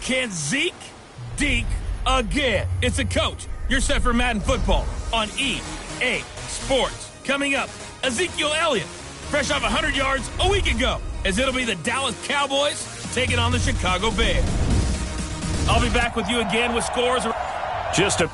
can Zeke deke again? It's a coach. You're set for Madden football on EA Sports. Coming up, Ezekiel Elliott, fresh off 100 yards a week ago, as it'll be the Dallas Cowboys taking on the Chicago Bears. I'll be back with you again with scores. Just a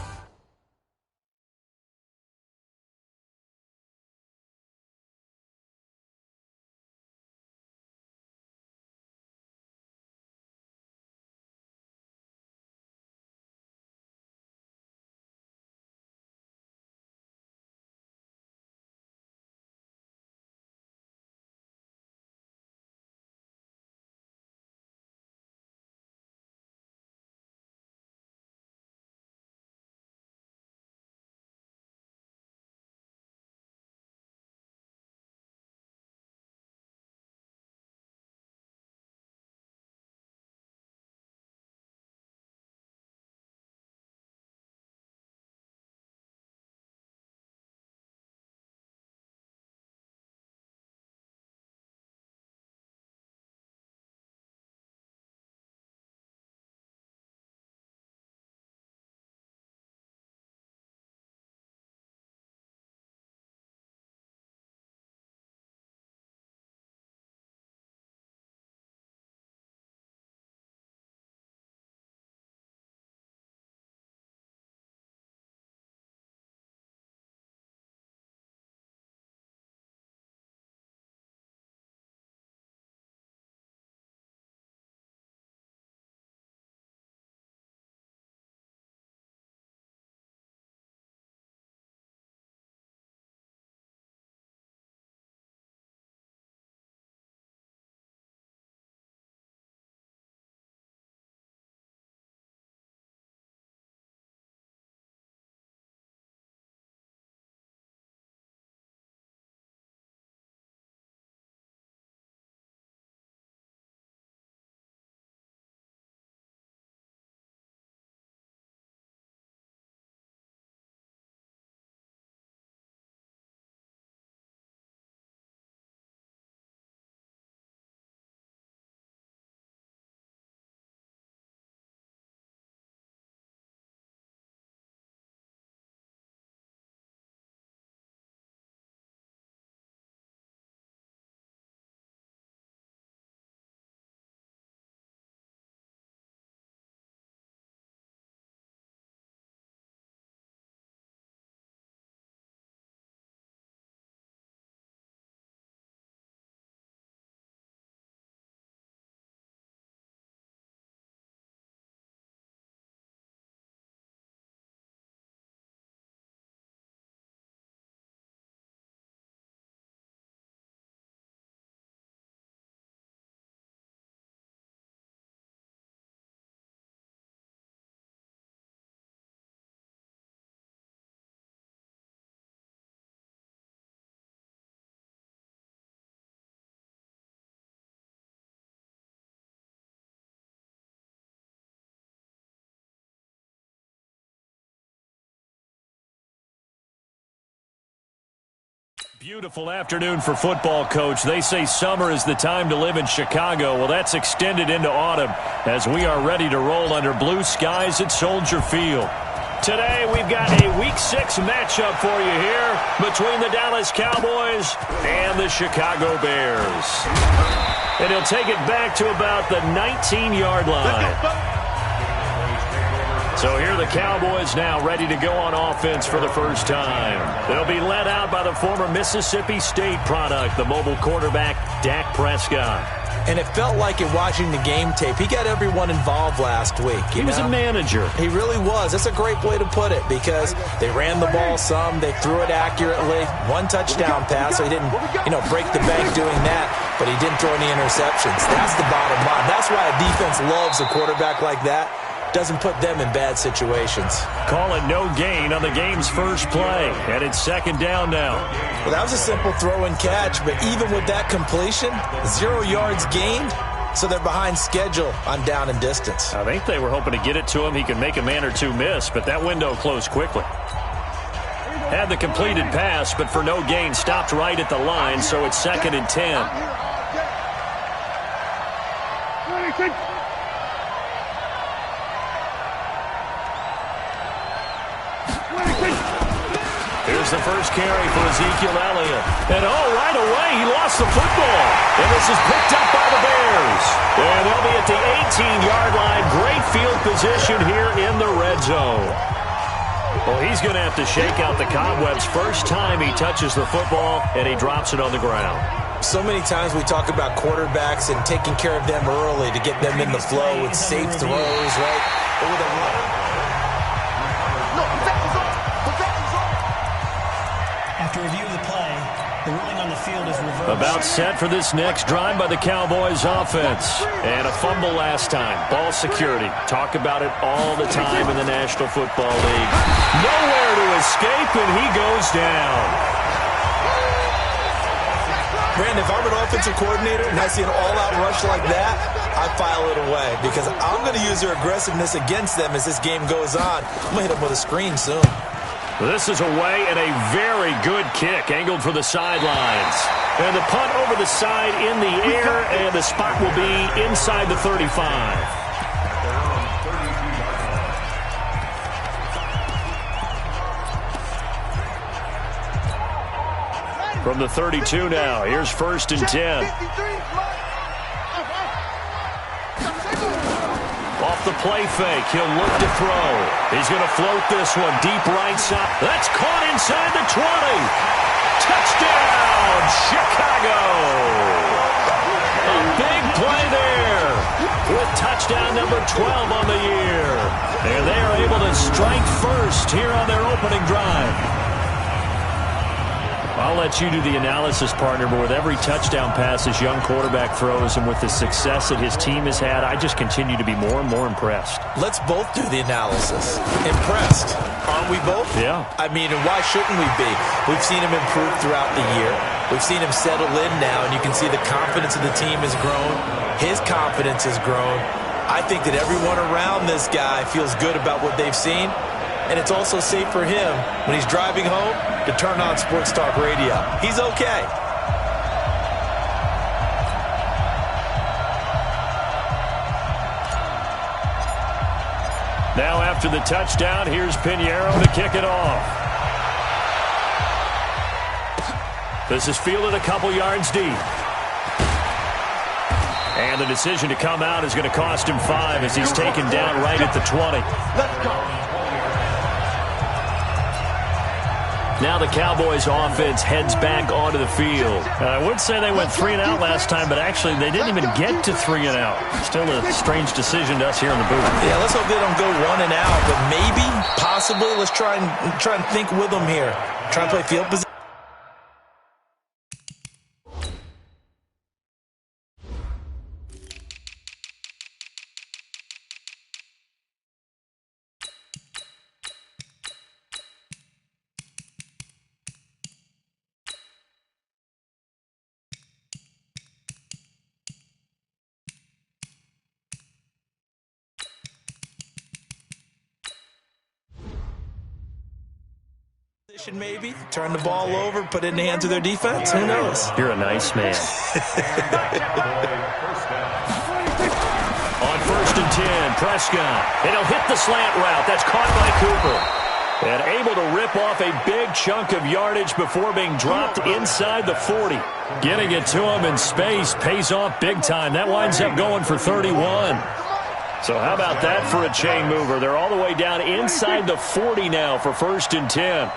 beautiful afternoon for football, Coach. They say summer is the time to live in Chicago. Well, that's extended into autumn as we are ready to roll under blue skies at Soldier Field. Today, we've got a Week 6 matchup for you here between the Dallas Cowboys and the Chicago Bears. And he'll take it back to about the 19-yard line. So here are the Cowboys now ready to go on offense for the first time. They'll be led out by the former Mississippi State product, the mobile quarterback, Dak Prescott. And it felt like in watching the game tape, he got everyone involved last week. He was a manager. He really was. That's a great way to put it because they ran the ball some. They threw it accurately. One touchdown pass, so he didn't, break the bank doing that, but he didn't throw any interceptions. That's the bottom line. That's why a defense loves a quarterback like that. Doesn't put them in bad situations. Call it no gain on the game's first play, and it's second down now. Well, that was a simple throw and catch, but even with that completion, 0 yards gained, so they're behind schedule on down and distance. I think they were hoping to get it to him. He could make a man or two miss, but that window closed quickly. Had the completed pass, but for no gain, stopped right at the line, so it's second and 10. 26. is the first carry for Ezekiel Elliott. And right away, he lost the football. And this is picked up by the Bears. And they'll be at the 18-yard line. Great field position here in the red zone. Well, he's going to have to shake out the cobwebs first time he touches the football, and he drops it on the ground. So many times we talk about quarterbacks and taking care of them early to get them in the flow with safe throws, right? But with a run. After review of the play, the ruling on the field is reversed. About set for this next drive by the Cowboys offense. And a fumble last time. Ball security. Talk about it all the time in the National Football League. Nowhere to escape, and he goes down. Brandon, if I'm an offensive coordinator and I see an all-out rush like that, I file it away because I'm going to use their aggressiveness against them as this game goes on. I'm going to hit them with a screen soon. This is away and a very good kick angled for the sidelines. And the punt over the side in the air, and the spot will be inside the 35. From the 32 now, here's 1st and 10. Off the play fake, he'll look to throw. He's going to float this one deep right side. That's caught inside the 20. Touchdown, Chicago. A big play there with touchdown number 12 on the year. And they are able to strike first here on their opening drive. I'll let you do the analysis, partner, but with every touchdown pass his young quarterback throws and with the success that his team has had, I just continue to be more and more impressed. Let's both do the analysis. Impressed. Aren't we both? Yeah. I mean, and why shouldn't we be? We've seen him improve throughout the year. We've seen him settle in now, and you can see the confidence of the team has grown. His confidence has grown. I think that everyone around this guy feels good about what they've seen. And it's also safe for him when he's driving home to turn on Sports Talk Radio. He's okay. Now after the touchdown, here's Pinheiro to kick it off. This is fielded a couple yards deep. And the decision to come out is going to cost him 5 as he's taken down right at the 20. Let's go. Now the Cowboys offense heads back onto the field. I would say they went 3 and out last time, but actually they didn't even get to 3 and out. Still a strange decision to us here in the booth. Yeah, let's hope they don't go 1 and out, but maybe, possibly, let's try and think with them here. Try and play field position. Maybe turn the ball over, put it in the hands of their defense. Who knows? You're a nice man. On 1st and 10, Prescott. And he'll hit the slant route. That's caught by Cooper. And able to rip off a big chunk of yardage before being dropped inside the 40. Getting it to him in space pays off big time. That winds up going for 31. So how about that for a chain mover? They're all the way down inside the 40 now for 1st and 10.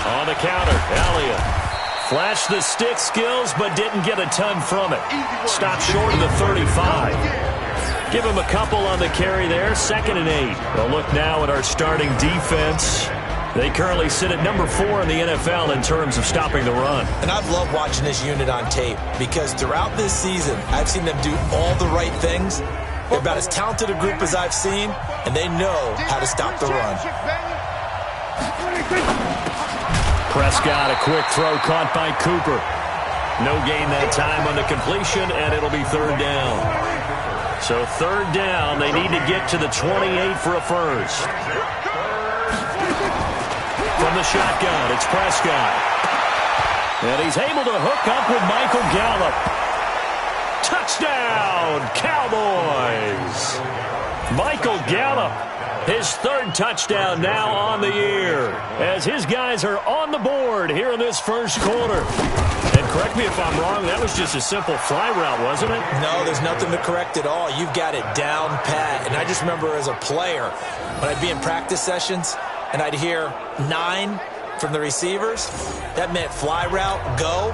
On the counter, Elliott flashed the stick skills but didn't get a ton from it. Stopped short of the 35. Give him a couple on the carry there, 2nd and 8. We'll look now at our starting defense. They currently sit at number 4 in the NFL in terms of stopping the run. And I've loved watching this unit on tape because throughout this season, I've seen them do all the right things. They're about as talented a group as I've seen, and they know how to stop the run. Prescott, a quick throw caught by Cooper. No gain that time on the completion, and it'll be 3rd down. So 3rd down, they need to get to the 28 for a first. From the shotgun, it's Prescott. And he's able to hook up with Michael Gallup. Touchdown, Cowboys! Michael Gallup His third touchdown now on the year as his guys are on the board here in this first quarter. And correct me if I'm wrong, that was just a simple fly route, wasn't it? No, there's nothing to correct at all. You've got it down pat. And I just remember as a player, when I'd be in practice sessions and I'd hear 9 from the receivers, that meant fly route, go,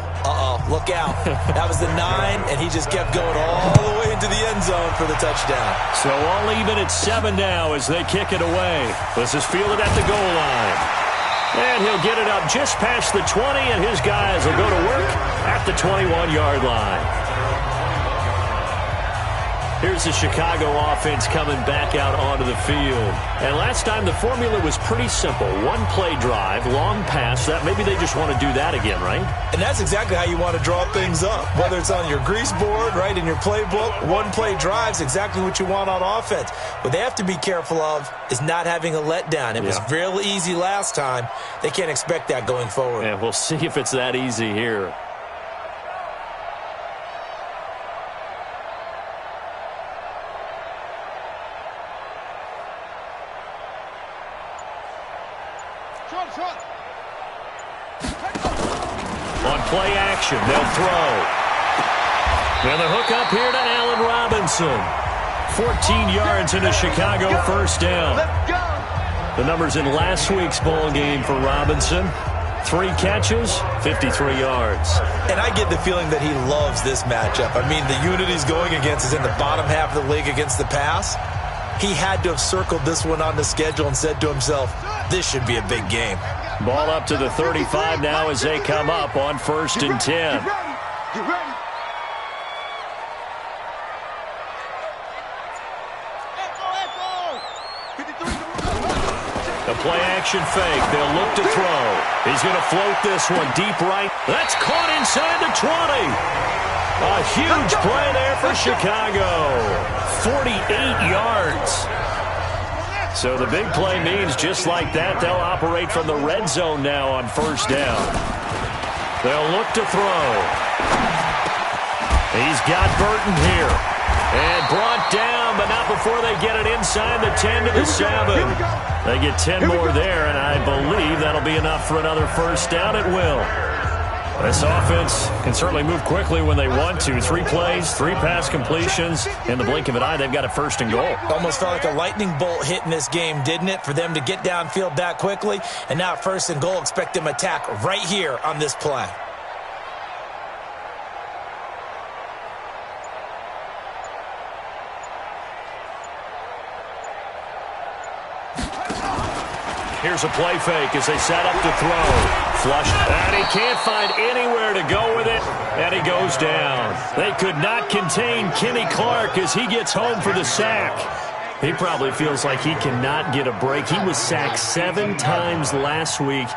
look out. That was the 9, and he just kept going all the way into the end zone for the touchdown. So all even at 7 now as they kick it away. This is fielded at the goal line. And he'll get it up just past the 20, and his guys will go to work at the 21-yard line. Here's the Chicago offense coming back out onto the field. And last time the formula was pretty simple. One-play drive, long pass. That maybe they just want to do that again, right? And that's exactly how you want to draw things up. Whether it's on your grease board, right, in your playbook, one-play drive's exactly what you want on offense. What they have to be careful of is not having a letdown. It was real easy last time. They can't expect that going forward. And we'll see if it's that easy here. On play action, they'll throw. Now the hook up here to Allen Robinson. 14 yards in a Chicago first down. The numbers in last week's ball game for Robinson. 3 catches, 53 yards. And I get the feeling that he loves this matchup. I mean, the unit he's going against is in the bottom half of the league against the pass. He had to have circled this one on the schedule and said to himself, this should be a big game. Ball up to the 35 now as they come up on 1st and 10. Get ready. The play action fake. They'll look to throw. He's going to float this one deep right. That's caught inside the 20. A huge play there for Chicago. 48 yards. So the big play means just like that, they'll operate from the red zone now on 1st down. They'll look to throw. He's got Burton here. And brought down, but not before they get it inside the 10 to the 7. They get 10 more there, and I believe that'll be enough for another 1st down at will. This offense can certainly move quickly when they want to. 3 plays, 3 pass completions. In the blink of an eye, they've got a 1st and goal. Almost felt like a lightning bolt hit in this game, didn't it? For them to get downfield that quickly. And now 1st and goal, expect them to attack right here on this play. Here's a play fake as they set up to throw. Flushed, and he can't find anywhere to go with it, and he goes down. They could not contain Kenny Clark as he gets home for the sack. He probably feels like he cannot get a break. He was sacked 7 times last week.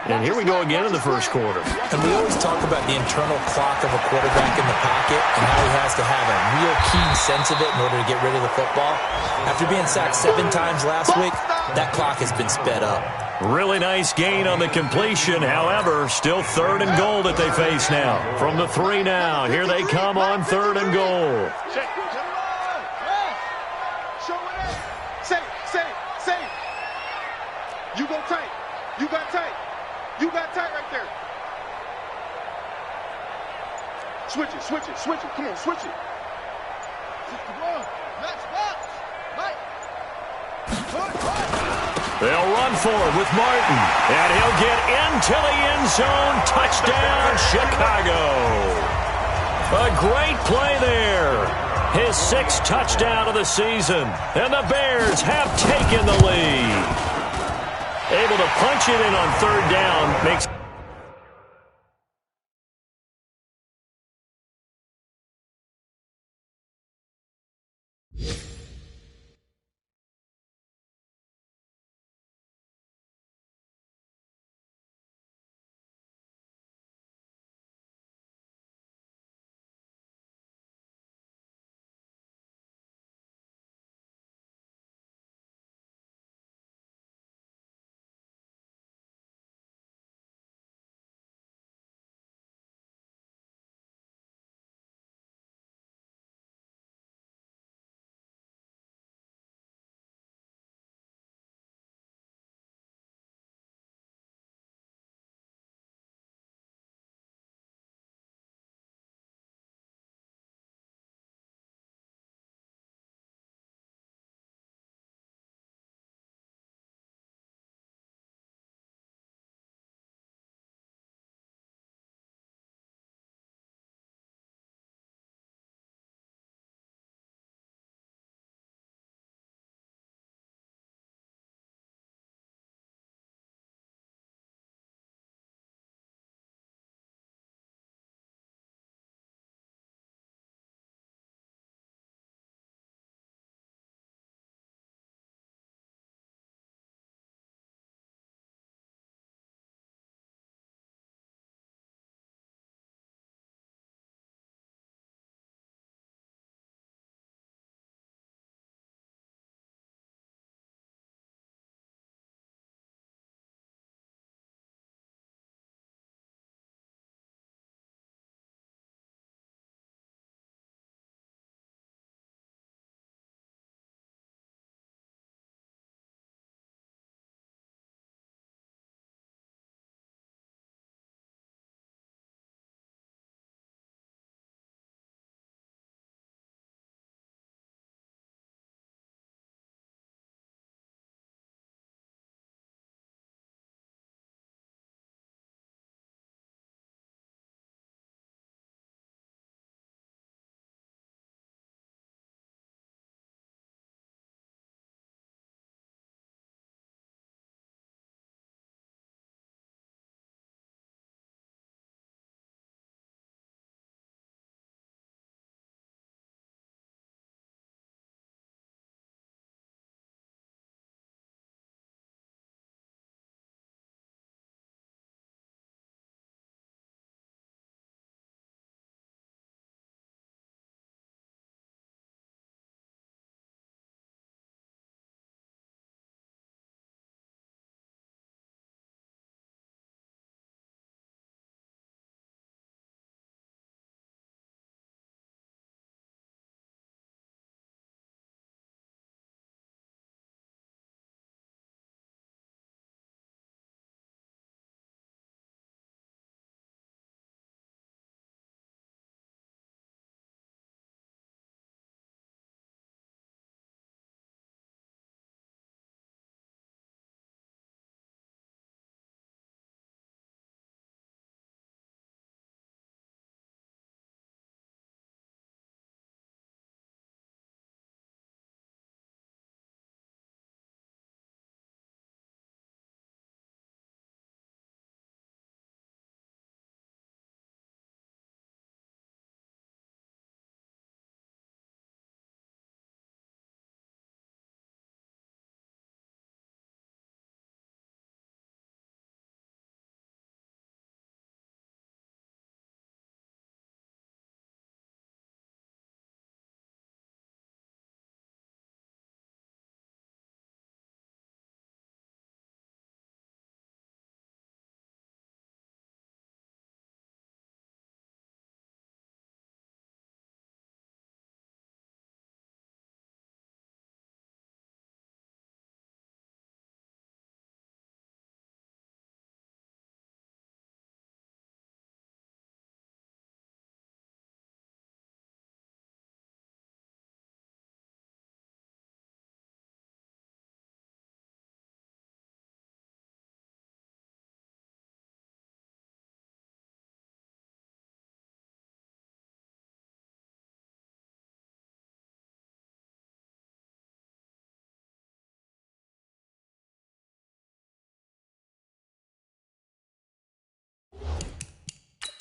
And here we go again in the first quarter. And we always talk about the internal clock of a quarterback in the pocket and how he has to have a real keen sense of it in order to get rid of the football. After being sacked 7 times last week, that clock has been sped up. Really nice gain on the completion. However, still 3rd and goal that they face now. From the 3 now, here they come on 3rd and goal. Say. You go tight. You got tight. You got tight right there. Switch it. Come on, switch it. Next box. Right. They'll run forward with Martin, and he'll get into the end zone. Touchdown, Chicago. A great play there. His 6th touchdown of the season, and the Bears have taken the lead. Able to punch it in on 3rd down, makes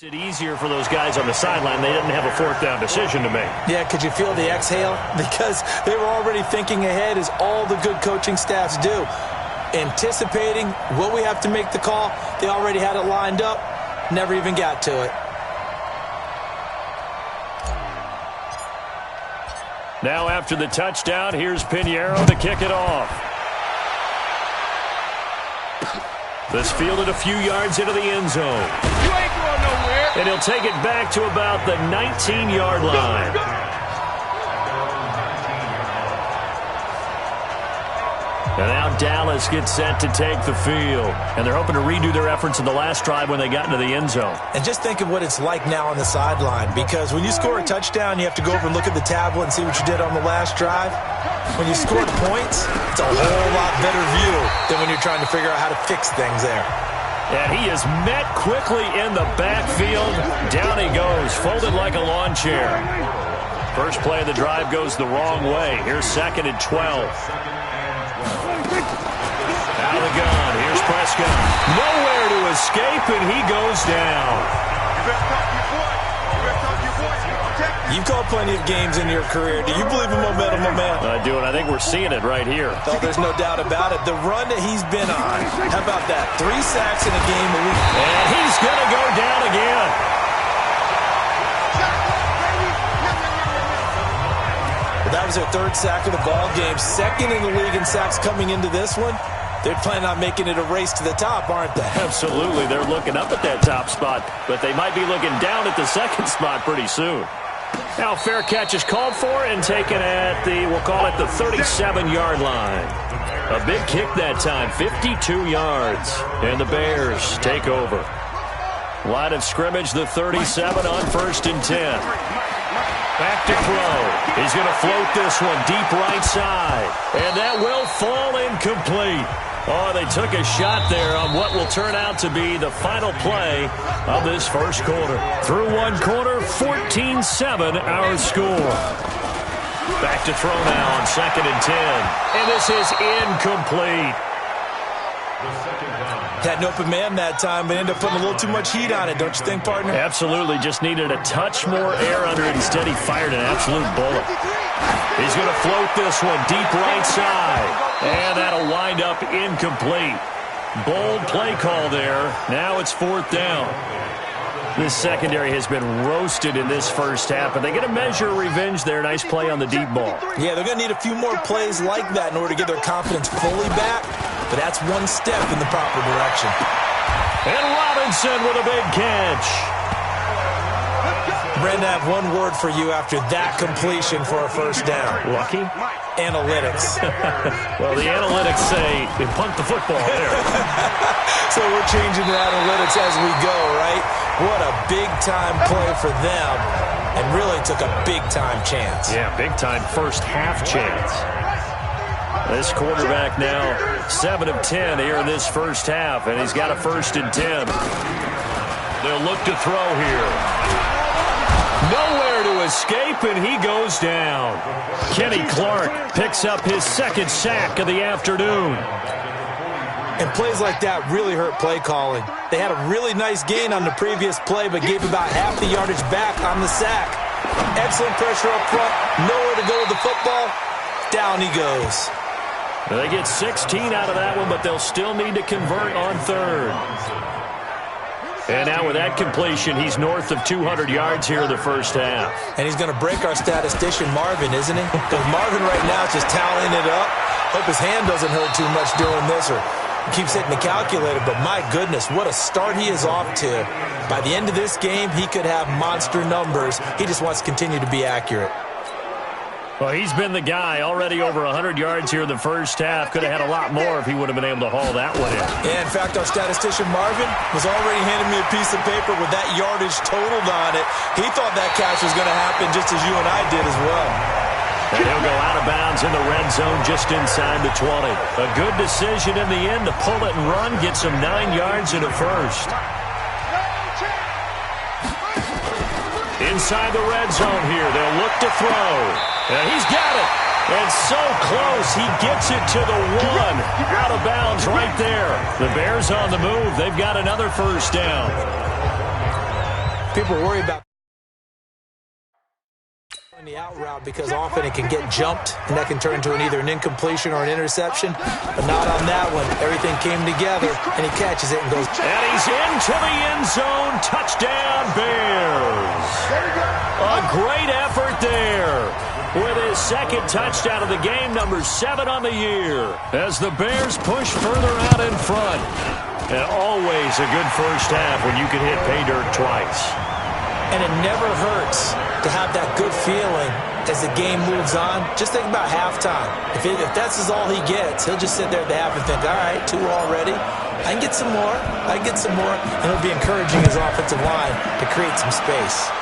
It's easier for those guys on the sideline. They didn't have a fourth down decision to make. Yeah, could you feel the exhale? Because they were already thinking ahead, as all the good coaching staffs do. Anticipating, will we have to make the call? They already had it lined up, never even got to it. Now after the touchdown, here's Pinheiro to kick it off. This fielded a few yards into the end zone. You ain't going nowhere. And he'll take it back to about the 19-yard line. And now Dallas gets set to take the field. And they're hoping to redo their efforts in the last drive when they got into the end zone. And just think of what it's like now on the sideline, because when you score a touchdown, you have to go over and look at the tablet and see what you did on the last drive. When you score points, it's a whole lot better view than when you're trying to figure out how to fix things there. And he is met quickly in the backfield. Down he goes, folded like a lawn chair. First play of the drive goes the wrong way. Here's 2nd and 12. Out of the gun. Here's Prescott. Nowhere to escape, and he goes down. You better talk to your boy. You better talk to your boy. You've called plenty of games in your career. Do you believe in momentum, my man? I do, and I think we're seeing it right here. Oh, there's no doubt about it. The run that he's been on. How about that? 3 sacks in a game a week. And he's going to go down again. That was their 3rd sack of the ball game. 2nd in the league in sacks coming into this one. They're planning on making it a race to the top, aren't they? Absolutely. They're looking up at that top spot, but they might be looking down at the 2nd spot pretty soon. Now fair catch is called for and taken at the, we'll call it the 37-yard line. A big kick that time, 52 yards. And the Bears take over. Line of scrimmage, the 37 on 1st and 10. Back to throw. He's going to float this one deep right side. And that will fall incomplete. Oh, they took a shot there on what will turn out to be the final play of this first quarter. Through one quarter, 14-7 our score. Back to throw now on 2nd and 10. And this is incomplete. Had an open man that time, but ended up putting a little too much heat on it, don't you think, partner? Absolutely. Just needed a touch more air under it. Instead, he fired an absolute bullet. He's going to float this one deep right side. And that'll wind up incomplete. Bold play call there. Now it's 4th down. This secondary has been roasted in this first half, but they get a measure of revenge there. Nice play on the deep ball. Yeah, they're going to need a few more plays like that in order to get their confidence fully back, but that's one step in the proper direction. And Robinson with a big catch. Brandon, I have one word for you after that completion for a first down. Lucky? Analytics. Well, the analytics say they punt the football there. So we're changing the analytics as we go, right? What a big-time play for them, and really took a big-time chance. Yeah, big-time first-half chance. This quarterback now 7 of 10 here in this first half, and he's got a 1st and 10. They'll look to throw here. Nowhere to escape, and he goes down. Kenny Clark picks up his 2nd sack of the afternoon. And plays like that really hurt play calling. They had a really nice gain on the previous play, but gave about half the yardage back on the sack. Excellent pressure up front. Nowhere to go with the football. Down he goes. They get 16 out of that one, but they'll still need to convert on 3rd. And now with that completion, he's north of 200 yards here in the first half. And he's going to break our statistician Marvin, isn't he? Because Marvin right now is just tallying it up. Hope his hand doesn't hurt too much doing this, or keeps hitting the calculator. But my goodness, what a start he is off to. By the end of this game, he could have monster numbers. He just wants to continue to be accurate. Well, he's been the guy. Already over 100 yards here in the first half. Could have had a lot more if he would have been able to haul that one in. Yeah, in fact, our statistician Marvin was already handing me a piece of paper with that yardage totaled on it. He thought that catch was going to happen just as you and I did as well. And he'll go out of bounds in the red zone just inside the 20. A good decision in the end to pull it and run. Gets him 9 yards in a first. Inside the red zone here. They'll look to throw. And he's got it. And so close. He gets it to the 1. Out of bounds right there. The Bears on the move. They've got another first down. People worry about the out route because often it can get jumped, and that can turn into either an incompletion or an interception, but not on that one. Everything came together, and he catches it and goes. And he's into the end zone. Touchdown, Bears. A great effort there with his second touchdown of the game, number 7 on the year, as the Bears push further out in front. And always a good first half when you can hit pay dirt twice. And it never hurts to have that good feeling as the game moves on. Just think about halftime. If that's all he gets, he'll just sit there at the half and think, all right, 2 already. I can get some more. I can get some more. And he'll be encouraging his offensive line to create some space.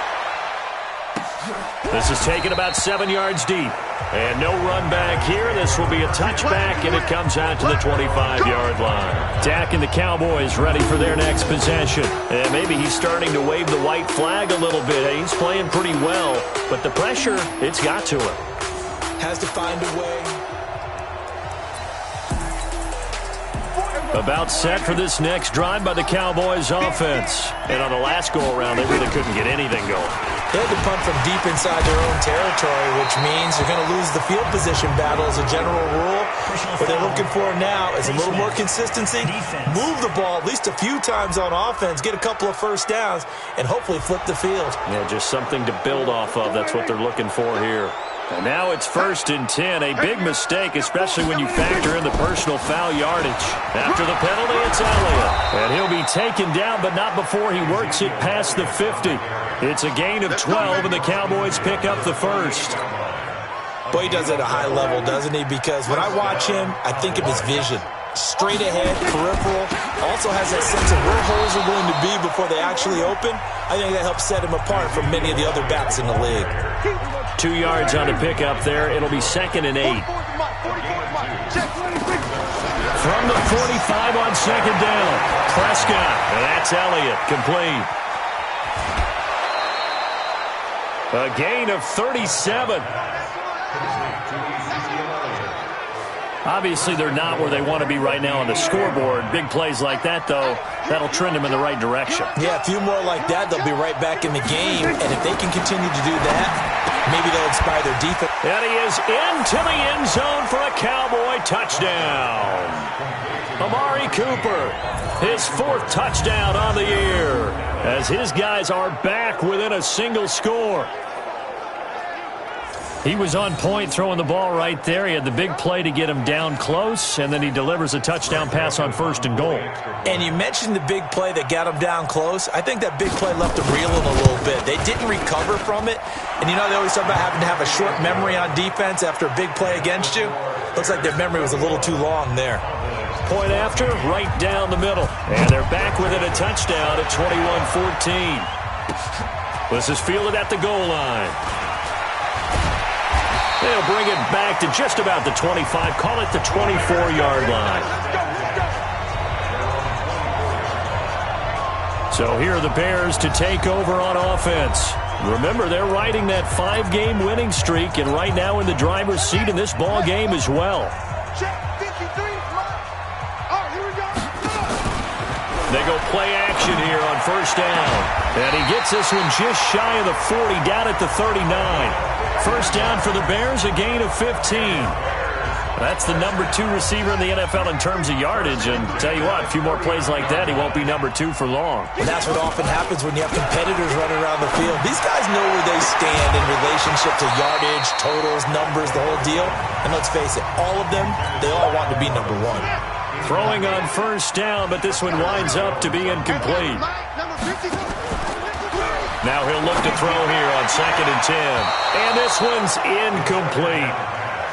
This is taken about 7 yards deep. And no run back here. This will be a touchback, and it comes out to the 25-yard line. Dak and the Cowboys ready for their next possession. And maybe he's starting to wave the white flag a little bit. He's playing pretty well, but the pressure, it's got to him. Has to find a way. About set for this next drive by the Cowboys offense. And on the last go-around, they really couldn't get anything going. They had to punt from deep inside their own territory, which means you're going to lose the field position battle as a general rule. What they're looking for now is a little more consistency, move the ball at least a few times on offense, get a couple of first downs, and hopefully flip the field. Yeah, just something to build off of. That's what they're looking for here. And now it's 1st and 10, a big mistake, especially when you factor in the personal foul yardage. After the penalty, it's Elliott. And he'll be taken down, but not before he works it past the 50. It's a gain of 12, and the Cowboys pick up the first. Boy, he does it at a high level, doesn't he? Because when I watch him, I think of his vision. Straight ahead, peripheral, also has that sense of where holes are going to be before they actually open. I think that helps set him apart from many of the other backs in the league. 2 yards on the pickup there. It'll be 2nd and 8. From the 45 on 2nd down, Prescott. And that's Elliott, complete. A gain of 37. Obviously, they're not where they want to be right now on the scoreboard. Big plays like that, though, that'll trend them in the right direction. Yeah, a few more like that, they'll be right back in the game. And if they can continue to do that, maybe they'll inspire their defense. And he is into the end zone for a Cowboy touchdown. Amari Cooper, his 4th touchdown on the year, as his guys are back within a single score. He was on point throwing the ball right there. He had the big play to get him down close, and then he delivers a touchdown pass on 1st and goal. And you mentioned the big play that got him down close. I think that big play left him reeling a little bit. They didn't recover from it. And you know they always talk about having to have a short memory on defense after a big play against you. Looks like their memory was a little too long there. Point after, right down the middle. And they're back within a touchdown at 21-14. This is fielded at the goal line. They'll bring it back to just about the 25, call it the 24-yard line. So here are the Bears to take over on offense. Remember, they're riding that 5-game winning streak, and right now in the driver's seat in this ball game as well. They go play action here on 1st down. And he gets this one just shy of the 40, down at the 39. 1st down for the Bears, a gain of 15. That's the number 2 receiver in the NFL in terms of yardage. And tell you what, a few more plays like that, he won't be number 2 for long. And that's what often happens when you have competitors running around the field. These guys know where they stand in relationship to yardage, totals, numbers, the whole deal. And let's face it, all of them, they all want to be number 1. Throwing on 1st down, but this one winds up to be incomplete. Now he'll look to throw here on 2nd and 10. And this one's incomplete.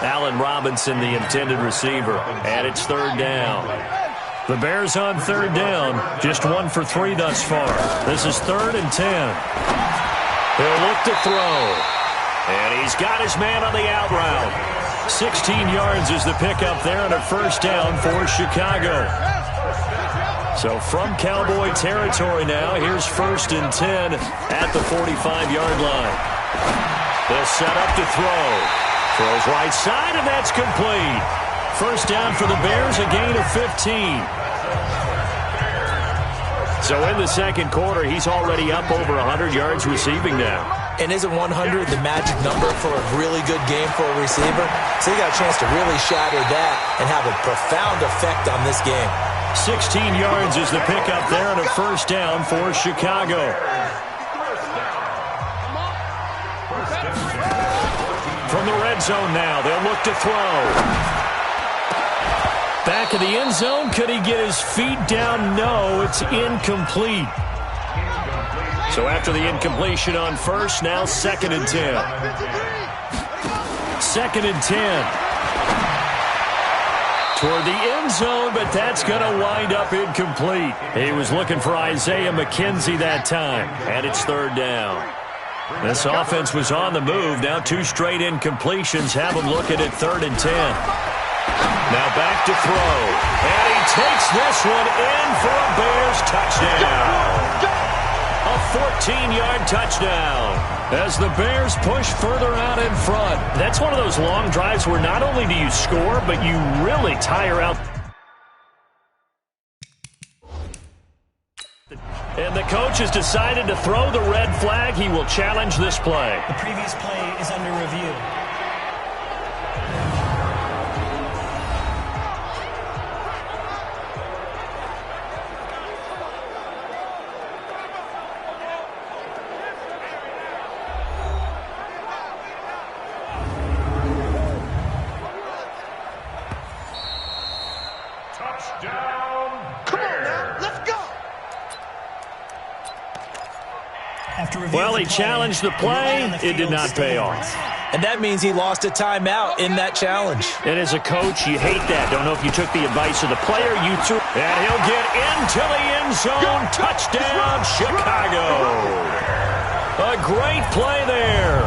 Allen Robinson, the intended receiver. And it's 3rd down. The Bears on 3rd down. Just 1 for 3 thus far. This is 3rd and 10. He'll look to throw. And he's got his man on the out route. 16 yards is the pickup there on a 1st down for Chicago. So from Cowboy territory now, here's 1st and 10 at the 45-yard line. They'll set up to throw. Throws right side, and that's complete. 1st down for the Bears, a gain of 15. So in the second quarter, he's already up over 100 yards receiving now. And isn't 100 the magic number for a really good game for a receiver? So he got a chance to really shatter that and have a profound effect on this game. 16 yards is the pickup there and a first down for Chicago. From the red zone now, they'll look to throw. Back of the end zone, could he get his feet down? No, it's incomplete. So after the incompletion on first, now 2nd and 10. 2nd and 10. Toward the end zone, but that's going to wind up incomplete. He was looking for Isaiah McKenzie that time, and it's 3rd down. This offense was on the move. Now 2 straight incompletions have them looking at 3rd and 10. Now back to throw. And he takes this one in for a Bears touchdown. A 14-yard touchdown as the Bears push further out in front. That's one of those long drives where not only do you score, but you really tire out. And the coach has decided to throw the red flag. He will challenge this play. The previous play is under review. Well, he challenged the play. It did not pay off. And that means he lost a timeout in that challenge. And as a coach, you hate that. Don't know if you took the advice of the player. You threw. And he'll get into the end zone. Touchdown, Chicago. A great play there.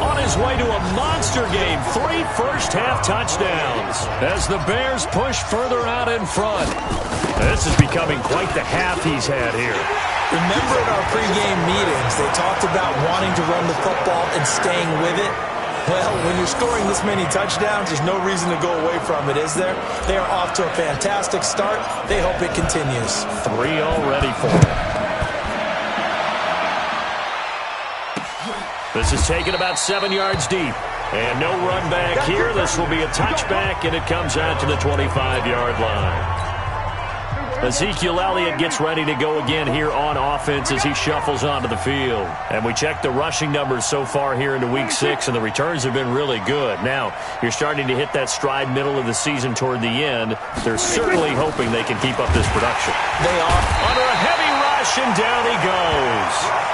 On his way to a monster game. 3 first-half touchdowns as the Bears push further out in front. This is becoming quite the half he's had here. Remember in our pregame meetings, they talked about wanting to run the football and staying with it? Well, when you're scoring this many touchdowns, there's no reason to go away from it, is there? They are off to a fantastic start. They hope it continues. 3 already for them. This is taken about 7 yards deep. And no run back here. This will be a touchback, and it comes out to the 25-yard line. Ezekiel Elliott gets ready to go again here on offense as he shuffles onto the field. And we check the rushing numbers so far here into Week 6, and the returns have been really good. Now, you're starting to hit that stride middle of the season toward the end. They're certainly hoping they can keep up this production. They are. Under a heavy rush, and down he goes.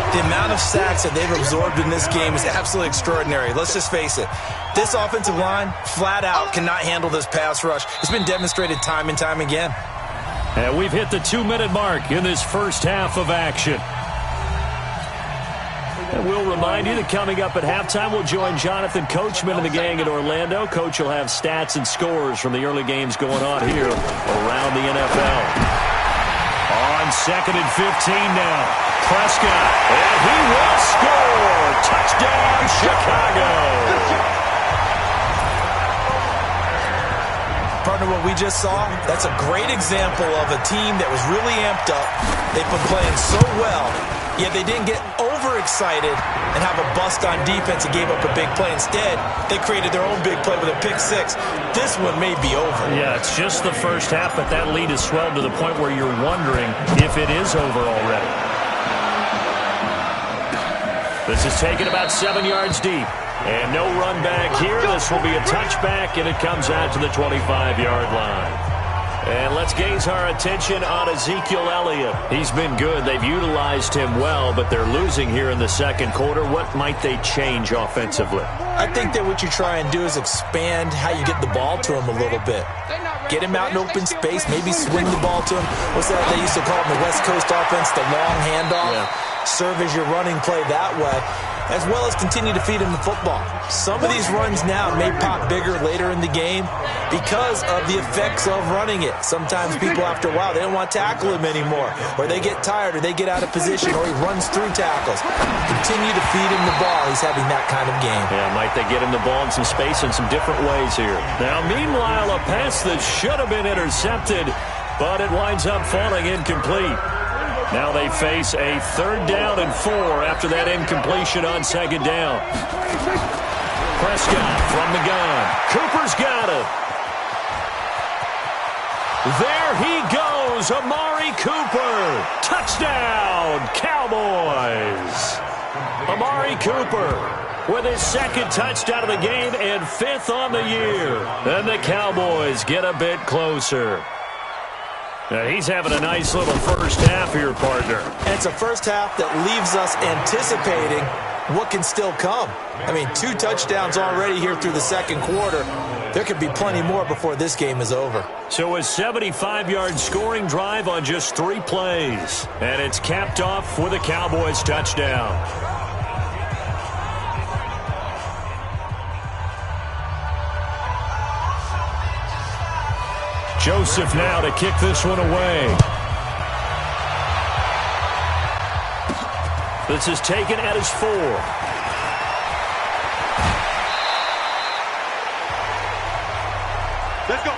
The amount of sacks that they've absorbed in this game is absolutely extraordinary. Let's just face it. This offensive line, flat out, cannot handle this pass rush. It's been demonstrated time and time again. And we've hit the 2-minute mark in this first half of action. And we'll remind you that coming up at halftime, we'll join Jonathan Coachman and the gang in Orlando. Coach will have stats and scores from the early games going on here around the NFL. On 2nd and 15 now. Prescott, and he will score. Touchdown, Chicago. Partner, what we just saw, that's a great example of a team that was really amped up. They've been playing so well, yet they didn't get overexcited and have a bust on defense and gave up a big play. Instead, they created their own big play with a pick 6. This one may be over. Yeah, it's just the first half, but that lead has swelled to the point where you're wondering if it is over already. This is taken about 7 yards deep. And no run back here. This will be a touchback, and it comes out to the 25-yard line. And let's gaze our attention on Ezekiel Elliott. He's been good. They've utilized him well, but they're losing here in the second quarter. What might they change offensively? I think that what you try and do is expand how you get the ball to him a little bit. Get him out in open space, maybe swing the ball to him. What's that they used to call it in the West Coast offense, the long handoff? Yeah. Serve as your running play that way, as well as continue to feed him the football. Some of these runs now may pop bigger later in the game because of the effects of running it. Sometimes people, after a while, they don't want to tackle him anymore, or they get tired, or they get out of position, or he runs through tackles. Continue to feed him the ball. He's having that kind of game. Yeah, might they get him the ball in some space in some different ways here. Now, meanwhile, a pass that should have been intercepted but it winds up falling incomplete. Now they face a 3rd down and 4 after that incompletion on 2nd down. Prescott from the gun. Cooper's got it. There he goes, Amari Cooper. Touchdown, Cowboys. Amari Cooper with his 2nd touchdown of the game and 5th on the year. And the Cowboys get a bit closer. Now he's having a nice little first half here, partner. And it's a first half that leaves us anticipating what can still come. I mean, 2 touchdowns already here through the 2nd quarter. There could be plenty more before this game is over. So a 75-yard scoring drive on just 3 plays. And it's capped off with a Cowboys touchdown. Joseph now to kick this one away. This is taken at his 4. Let's go.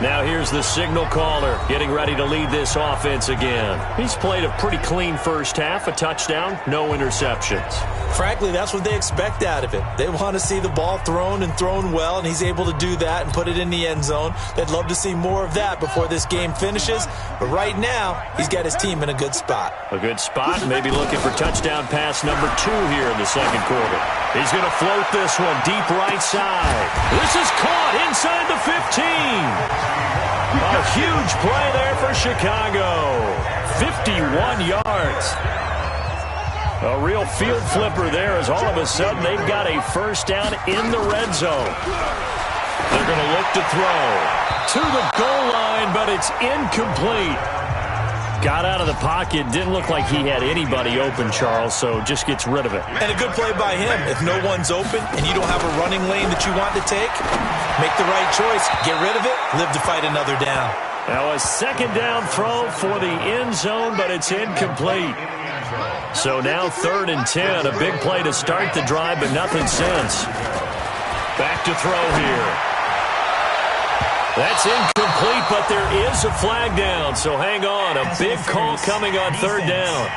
Now here's the signal caller getting ready to lead this offense again. He's played a pretty clean first half, a touchdown, no interceptions. Frankly, that's what they expect out of it. They want to see the ball thrown and thrown well, and he's able to do that and put it in the end zone. They'd love to see more of that before this game finishes. But right now, he's got his team in a good spot. A good spot, maybe looking for touchdown pass number 2 here in the 2nd quarter. He's going to float this one deep right side. This is caught inside the 15. A huge play there for Chicago. 51 yards. A real field flipper there as all of a sudden they've got a first down in the red zone. They're going to look to throw to the goal line, but it's incomplete. Got out of the pocket. Didn't look like he had anybody open, Charles, so just gets rid of it. And a good play by him. If no one's open and you don't have a running lane that you want to take, make the right choice. Get rid of it. Live to fight another down. Now a 2nd down throw for the end zone, but it's incomplete. So now 3rd and 10. A big play to start the drive, but nothing since. Back to throw here. That's incomplete, but there is a flag down, so hang on. A big call coming on 3rd down.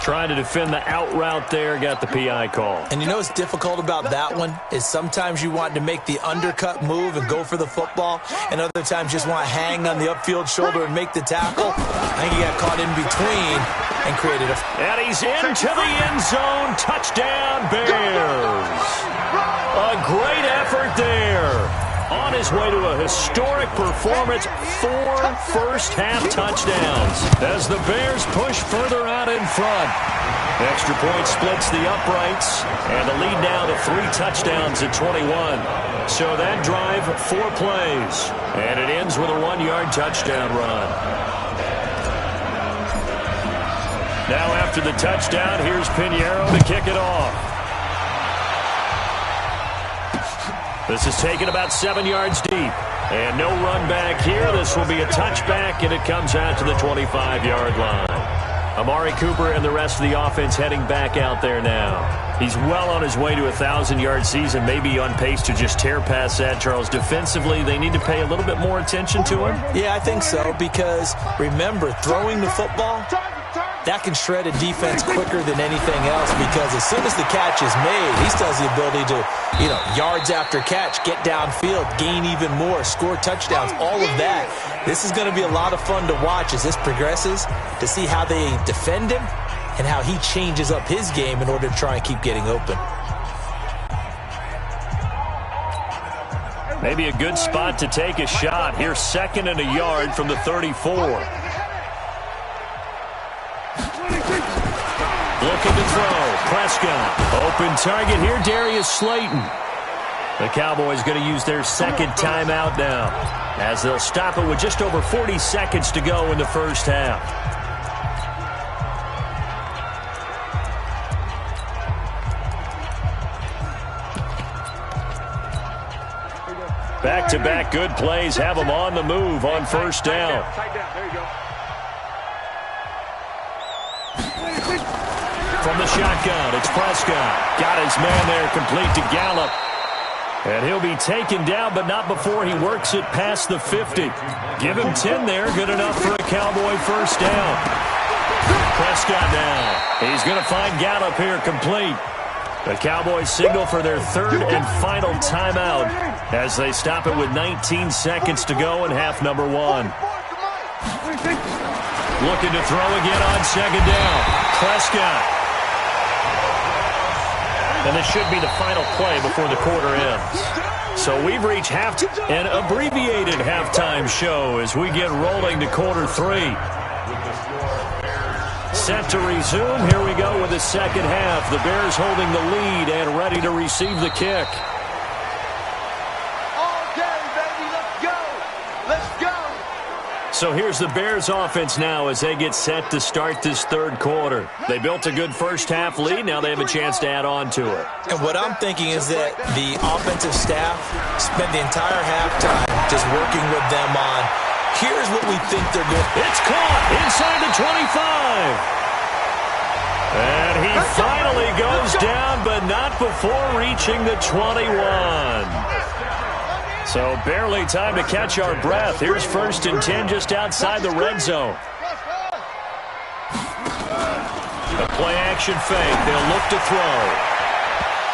Trying to defend the out route there, got the PI call. And you know what's difficult about that one is sometimes you want to make the undercut move and go for the football, and other times you just want to hang on the upfield shoulder and make the tackle. I think he got caught in between and created a... And he's into the end zone. Touchdown, Bears. A great effort there. On his way to a historic performance, 4 first-half touchdowns as the Bears push further out in front. Extra point splits the uprights, and the lead now to 3 touchdowns at 21. So that drive, 4 plays, and it ends with a 1-yard touchdown run. Now after the touchdown, here's Pinheiro to kick it off. This is taken about 7 yards deep. And no run back here. This will be a touchback, and it comes out to the 25-yard line. Amari Cooper and the rest of the offense heading back out there now. He's well on his way to a 1,000-yard season, maybe on pace to just tear past that, Charles. Defensively, they need to pay a little bit more attention to him. Yeah, I think so, because remember, throwing the football, that can shred a defense quicker than anything else, because as soon as the catch is made, he still has the ability to, yards after catch, get downfield, gain even more, score touchdowns, all of that. This is going to be a lot of fun to watch as this progresses, to see how they defend him and how he changes up his game in order to try and keep getting open. Maybe a good spot to take a shot. Here's 2nd and a yard from the 34. Looking to throw. Prescott. Open target here, Darius Slayton. The Cowboys going to use their 2nd timeout now, as they'll stop it with just over 40 seconds to go in the first half. Back-to-back good plays have them on the move on first down. There you go. From the shotgun, it's Prescott. Got his man there, complete to Gallup. And he'll be taken down, but not before he works it past the 50. Give him 10 there. Good enough for a Cowboy first down. Prescott now. He's going to find Gallup here complete. The Cowboys signal for their third and final timeout as they stop it with 19 seconds to go in half number one. Looking to throw again on second down. Prescott. And this should be the final play before the quarter ends. So we've reached an abbreviated halftime show as we get rolling to quarter three. Set to resume. Here we go with the second half. The Bears holding the lead and ready to receive the kick. So here's the Bears offense now as they get set to start this third quarter. They built a good first half lead. Now they have a chance to add on to it. And what I'm thinking is that the offensive staff spent the entire halftime just working with them on, here's what we think they're going to do. It's caught inside the 25. And he finally goes down, but not before reaching the 21. So barely time to catch our breath. Here's 1st and 10 just outside the red zone. A play-action fake. They'll look to throw.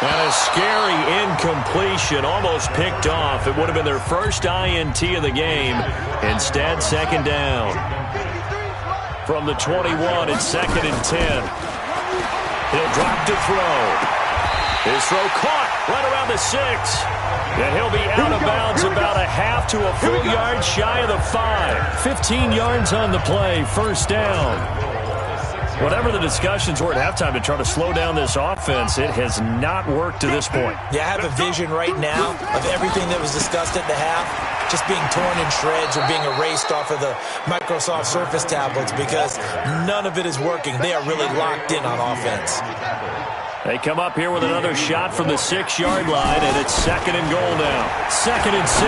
And a scary incompletion, almost picked off. It would have been their first INT of the game. Instead, second down. From the 21, it's 2nd and 10. He'll drop to throw. His throw caught right around the 6. And he'll be out of bounds about a half to a full yard shy of the 5. 15 yards on the play, first down. Whatever the discussions were at halftime to try to slow down this offense, it has not worked to this point. Yeah, I have a vision right now of everything that was discussed at the half just being torn in shreds or being erased off of the Microsoft Surface tablets because none of it is working. They are really locked in on offense. They come up here with another shot from the 6-yard line, and it's 2nd and goal now. 2nd and 6.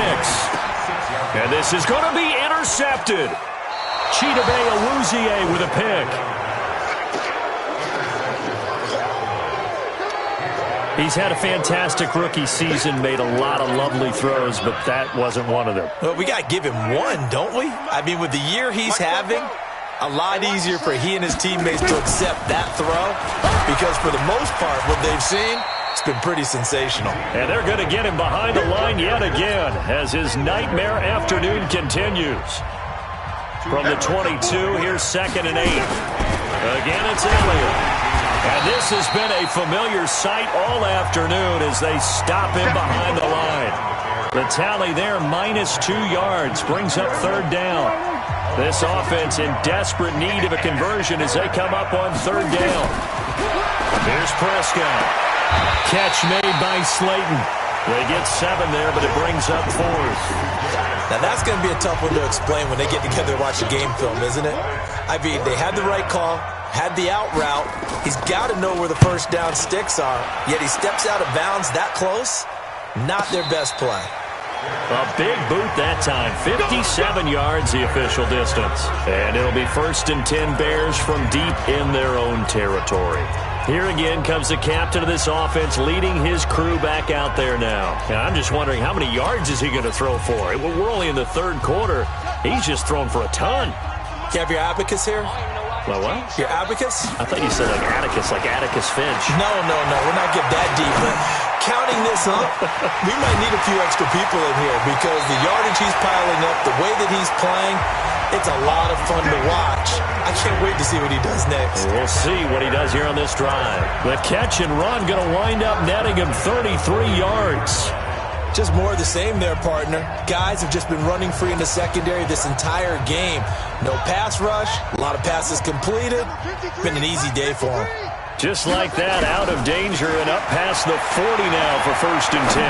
And this is going to be intercepted. Chidobe Awuzie with a pick. He's had a fantastic rookie season, made a lot of lovely throws, but that wasn't one of them. Well, we got to give him one, don't we? I mean, with the year he's having, a lot easier for he and his teammates to accept that throw because for the most part, what they've seen, it's been pretty sensational. And they're going to get him behind the line yet again as his nightmare afternoon continues. From the 22, here's 2nd and 8. Again, it's Elliott. And this has been a familiar sight all afternoon as they stop him behind the line. The tally there, -2 yards, brings up 3rd down. This offense in desperate need of a conversion as they come up on 3rd down. Here's Prescott. Catch made by Slayton. They get 7 there, but it brings up 4th. Now, that's going to be a tough one to explain when they get together to watch the game film, isn't it? I mean, they had the right call, had the out route. He's got to know where the first down sticks are, yet he steps out of bounds that close. Not their best play. A big boot that time. 57 yards, the official distance. And it'll be 1st and 10 Bears from deep in their own territory. Here again comes the captain of this offense leading his crew back out there now. And I'm just wondering how many yards is he going to throw for? We're only in the 3rd quarter. He's just thrown for a ton. You have your abacus here? My what? Your abacus? I thought you said like Atticus Finch. No. We're not getting that deep. But counting this up, we might need a few extra people in here because the yardage he's piling up, the way that he's playing, it's a lot of fun to watch. I can't wait to see what he does next. We'll see what he does here on this drive. The catch and run going to wind up netting him 33 yards. Just more of the same there, partner. Guys have just been running free in the secondary this entire game. No pass rush, a lot of passes completed. Been an easy day for him. Just like that, out of danger and up past the 40 now for 1st and 10.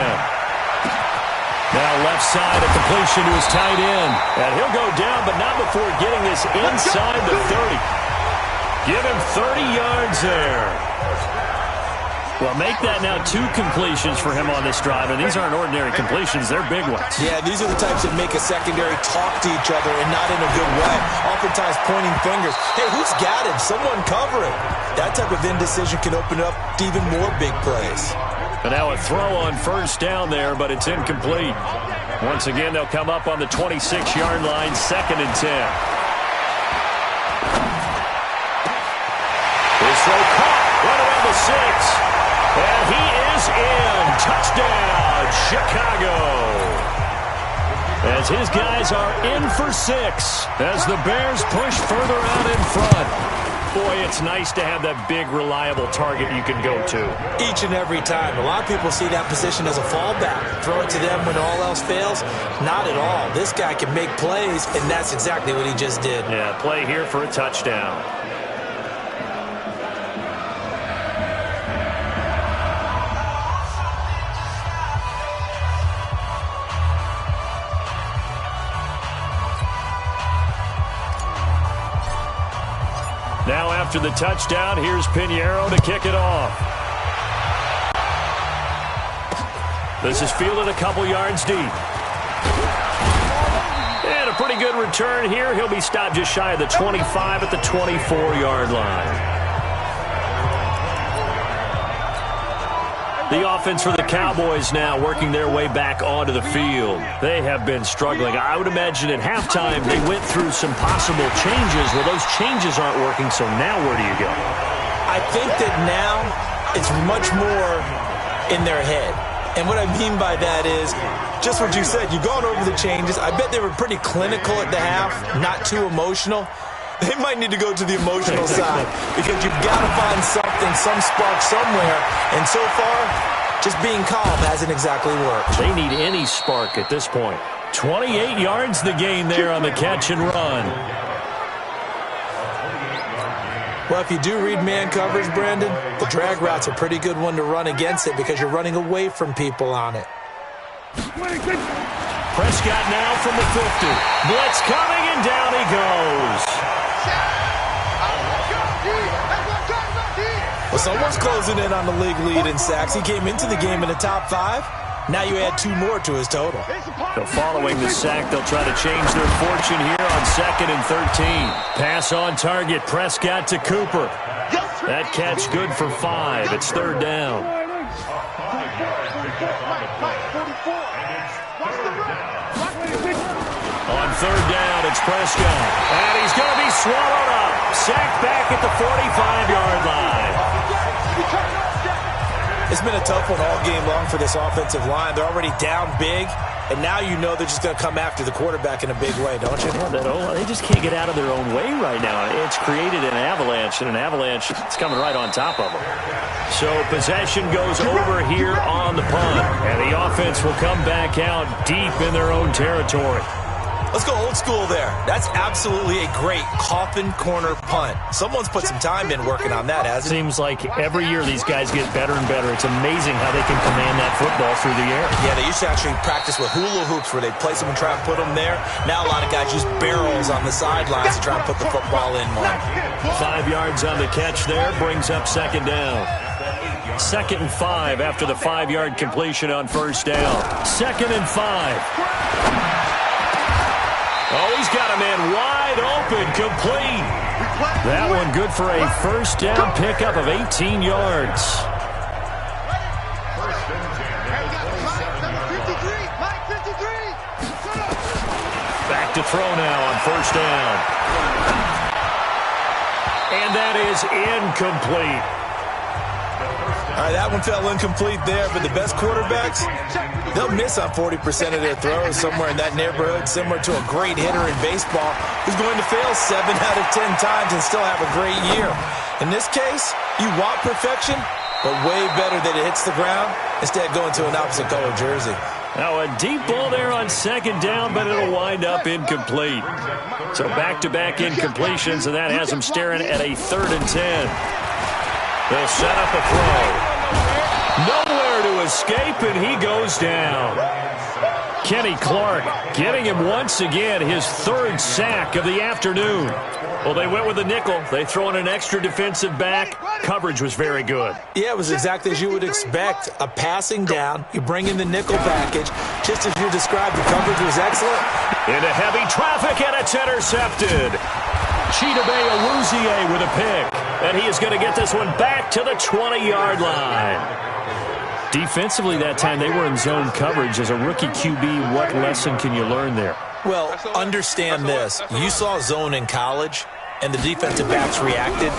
Now left side, a completion to his tight end. And he'll go down, but not before getting this inside the 30. Give him 30 yards there. Well, make that now 2 completions for him on this drive, and these aren't ordinary completions. They're big ones. Yeah, these are the types that make a secondary talk to each other and not in a good way. Oftentimes pointing fingers. Hey, who's got him? Someone cover it. That type of indecision can open up to even more big plays. And now a throw on first down there, but it's incomplete. Once again, they'll come up on the 26-yard line, 2nd and 10. His throw caught, right around the 6. And he is in. Touchdown, Chicago. As his guys are in for 6 as the Bears push further out in front. Boy, it's nice to have that big, reliable target you can go to. Each and every time. A lot of people see that position as a fallback. Throw it to them when all else fails. Not at all. This guy can make plays, and that's exactly what he just did. Yeah, play here for a touchdown. Now after the touchdown, here's Pinheiro to kick it off. This is fielded a couple yards deep. And a pretty good return here. He'll be stopped just shy of the 25 at the 24-yard line. The offense for the Cowboys now working their way back onto the field. They have been struggling. I would imagine at halftime they went through some possible changes. Well, those changes aren't working, so now where do you go? I think that now it's much more in their head. And what I mean by that is just what you said. You've gone over the changes. I bet they were pretty clinical at the half, not too emotional. They might need to go to the emotional side because you've got to find something, some spark somewhere. And so far, just being calm hasn't exactly worked. They need any spark at this point. 28 yards the gain there on the catch and run. Well, if you do read man coverage, Brandon, the drag route's a pretty good one to run against it because you're running away from people on it. Prescott now from the 50. Blitz coming, and down he goes. Well, someone's closing in on the league lead in sacks. He came into the game in the top 5. Now you add 2 more to his total. So following the sack, they'll try to change their fortune here on 2nd and 13. Pass on target, Prescott to Cooper. That catch good for 5. It's 3rd down. On 3rd down, it's Prescott. And he's going to be swallowed up. Sacked back at the 45-yard line. It's been a tough one all game long for this offensive line. They're already down big, and now you know they're just going to come after the quarterback in a big way, don't you? They just can't get out of their own way right now. It's created an avalanche, and an avalanche is coming right on top of them. So possession goes over here on the punt, and the offense will come back out deep in their own territory. Let's go old school there. That's absolutely a great coffin corner punt. Someone's put some time in working on that, hasn't it? Seems like every year these guys get better and better. It's amazing how they can command that football through the air. Yeah, they used to actually practice with hula hoops where they'd place them and try and put them there. Now a lot of guys use barrels on the sidelines to try and put the football in one. 5 yards on the catch there brings up 2nd down. 2nd and 5 after the 5-yard completion on 1st down. 2nd and 5. Oh, he's got a man wide open, complete. That one good for a 1st down pickup of 18 yards. Back to throw now on 1st down. And that is incomplete. All right, that one fell incomplete there, but the best quarterbacks, they'll miss on 40% of their throws somewhere in that neighborhood, similar to a great hitter in baseball who's going to fail 7 out of 10 times and still have a great year. In this case, you want perfection, but way better that it hits the ground instead of going to an opposite color jersey. Now a deep ball there on 2nd down, but it'll wind up incomplete. So back-to-back incompletions, and that has them staring at a 3rd and 10. They'll set up a throw. Nowhere to escape, and he goes down. Kenny Clark getting him once again, his 3rd sack of the afternoon. Well, they went with the nickel. They throw in an extra defensive back. Coverage was very good. Yeah, it was exactly as you would expect. A passing down. You bring in the nickel package. Just as you described, the coverage was excellent. Into heavy traffic, and it's intercepted. Chidobe Awuzie with a pick. And he is going to get this one back to the 20-yard line. Defensively that time, they were in zone coverage. As a rookie QB, what lesson can you learn there? Well, understand this. You saw zone in college, and the defensive backs reacted,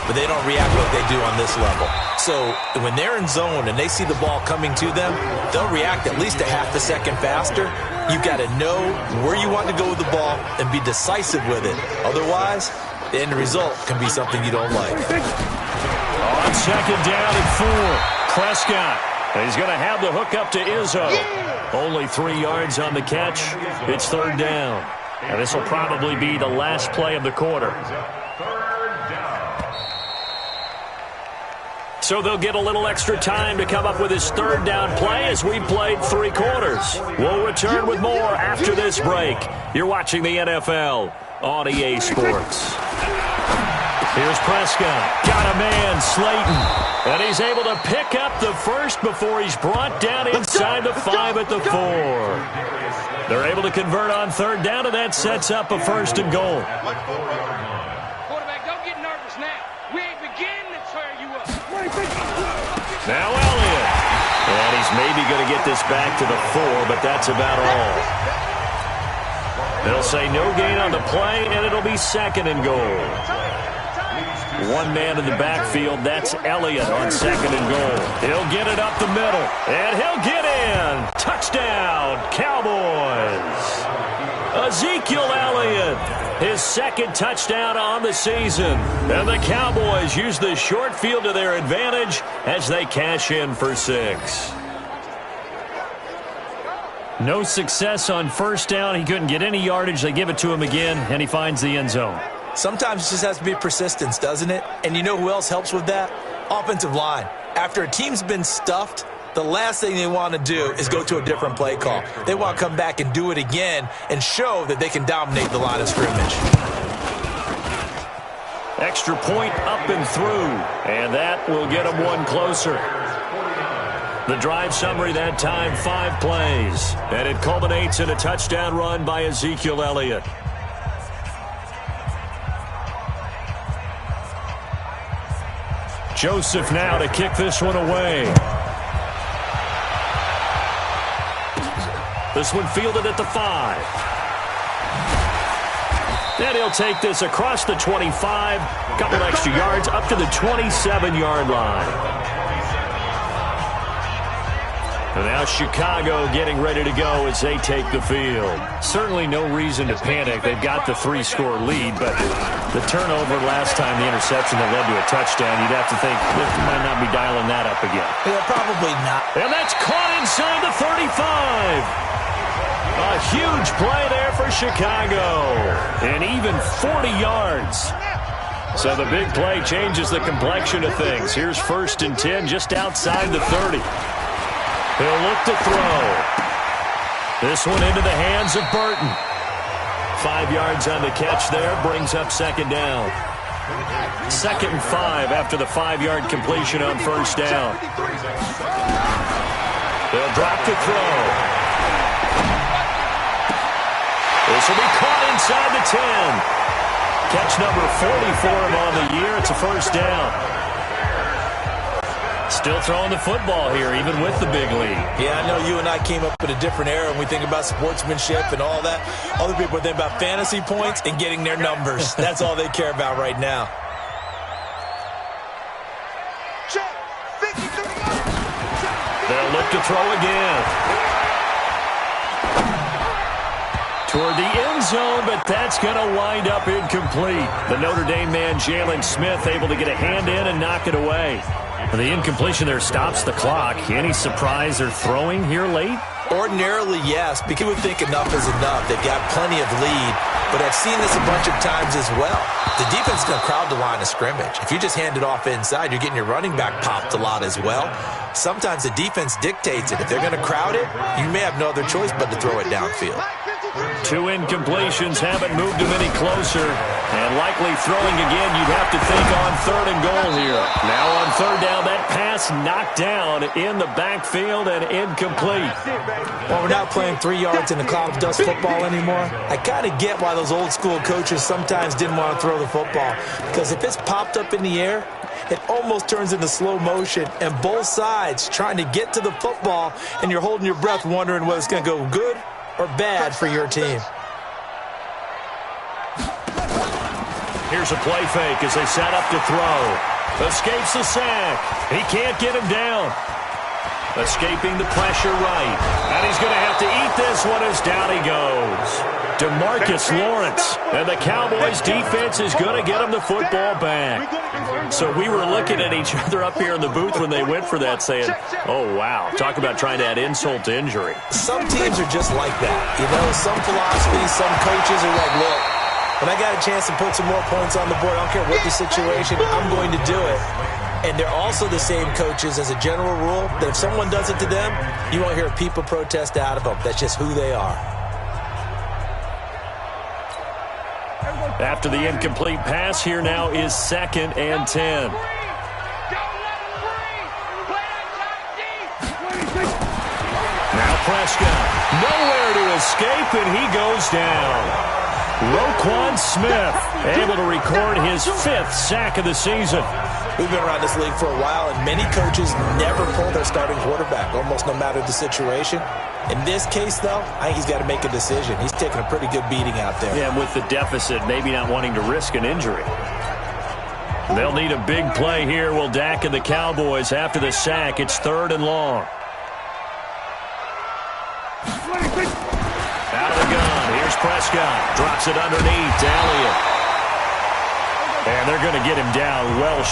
but they don't react like they do on this level. So when they're in zone and they see the ball coming to them, they'll react at least a half a second faster. You've got to know where you want to go with the ball and be decisive with it. Otherwise, the end result can be something you don't like. On second down and 4, Prescott. He's going to have the hook up to Izzo. Only 3 yards on the catch. It's third down. And this will probably be the last play of the quarter. So they'll get a little extra time to come up with his third down play as we played 3 quarters. We'll return with more after this break. You're watching the NFL on EA Sports. Here's Prescott. Got a man, Slayton. And he's able to pick up the first before he's brought down inside the 5 at the 4. They're able to convert on third down, and that sets up a 1st and goal. Quarterback, don't get nervous now. We ain't beginning to tear you up. Now Elliott. And he's maybe going to get this back to the 4, but that's about all. They'll say no gain on the play, and it'll be 2nd and goal. 1 man in the backfield. That's Elliott on 2nd and goal. He'll get it up the middle, and he'll get in. Touchdown, Cowboys. Ezekiel Elliott, his 2nd touchdown on the season. And the Cowboys use the short field to their advantage as they cash in for 6. No success on first down. He couldn't get any yardage. They give it to him again, and he finds the end zone. Sometimes it just has to be persistence, doesn't it? And you know who else helps with that? Offensive line. After a team's been stuffed, the last thing they want to do is go to a different play call. They want to come back and do it again and show that they can dominate the line of scrimmage. Extra point up and through, and that will get them 1 closer. The drive summary that time, 5 plays, and it culminates in a touchdown run by Ezekiel Elliott. Joseph now to kick this one away. This one fielded at the 5. Then he'll take this across the 25, couple extra yards up to the 27-yard line. And now Chicago getting ready to go as they take the field. Certainly no reason to panic. They've got the 3-score lead, but the turnover last time, the interception that led to a touchdown, you'd have to think they might not be dialing that up again. Yeah, probably not. And that's caught inside the 35. A huge play there for Chicago. And even 40 yards. So the big play changes the complexion of things. Here's 1st and 10 just outside the 30. He'll look to throw. This one into the hands of Burton. 5 yards on the catch there, brings up 2nd down. 2nd and 5 after the 5-yard completion on 1st down. They'll drop to throw. This will be caught inside the 10. Catch number 40 for him on the year. It's a 1st down. Still throwing the football here, even with the big lead. Yeah, I know you and I came up in a different era when we think about sportsmanship and all that. Other people think about fantasy points and getting their numbers. That's all they care about right now. They'll look to throw again. Toward the end zone, but that's going to wind up incomplete. The Notre Dame man, Jalen Smith, able to get a hand in and knock it away. The incompletion there stops the clock. Any surprise they're throwing here late? Ordinarily, yes, because you would think enough is enough. They've got plenty of lead, but I've seen this a bunch of times as well. The defense is going to crowd the line of scrimmage. If you just hand it off inside, you're getting your running back popped a lot as well. Sometimes the defense dictates it. If they're going to crowd it, you may have no other choice but to throw it downfield. 2 incompletions haven't moved him any closer. And likely throwing again, you'd have to think on 3rd and goal here. Now on 3rd down, that pass knocked down in the backfield and incomplete. Well, we're not playing 3 yards in the cloud of dust football anymore. I kind of get why those old school coaches sometimes didn't want to throw the football. Because if it's popped up in the air, it almost turns into slow motion, and both sides trying to get to the football, and you're holding your breath wondering whether it's going to go good or bad for your team. Here's a play fake as they set up to throw. Escapes the sack. He can't get him down. Escaping the pressure right. And he's going to have to eat this one as down he goes. DeMarcus Lawrence. And the Cowboys defense is going to get him the football back. So we were looking at each other up here in the booth when they went for that saying, oh, wow. Talk about trying to add insult to injury. Some teams are just like that. You know, some philosophies, some coaches are like, look, when I got a chance to put some more points on the board, I don't care what the situation, I'm going to do it. And they're also the same coaches as a general rule that if someone does it to them, you won't hear people protest out of them. That's just who they are. After the incomplete pass, here now is 2nd and 10. Now Prescott, nowhere to escape, and he goes down. Roquan Smith able to record his 5th sack of the season. We've been around this league for a while, and many coaches never pull their starting quarterback, almost no matter the situation. In this case, though, I think he's got to make a decision. He's taking a pretty good beating out there. Yeah, with the deficit, maybe not wanting to risk an injury. They'll need a big play here. Will Dak and the Cowboys after the sack. It's 3rd and long. Out of the gun. Here's Prescott. Drops it underneath to Elliott. And they're going to get him down well.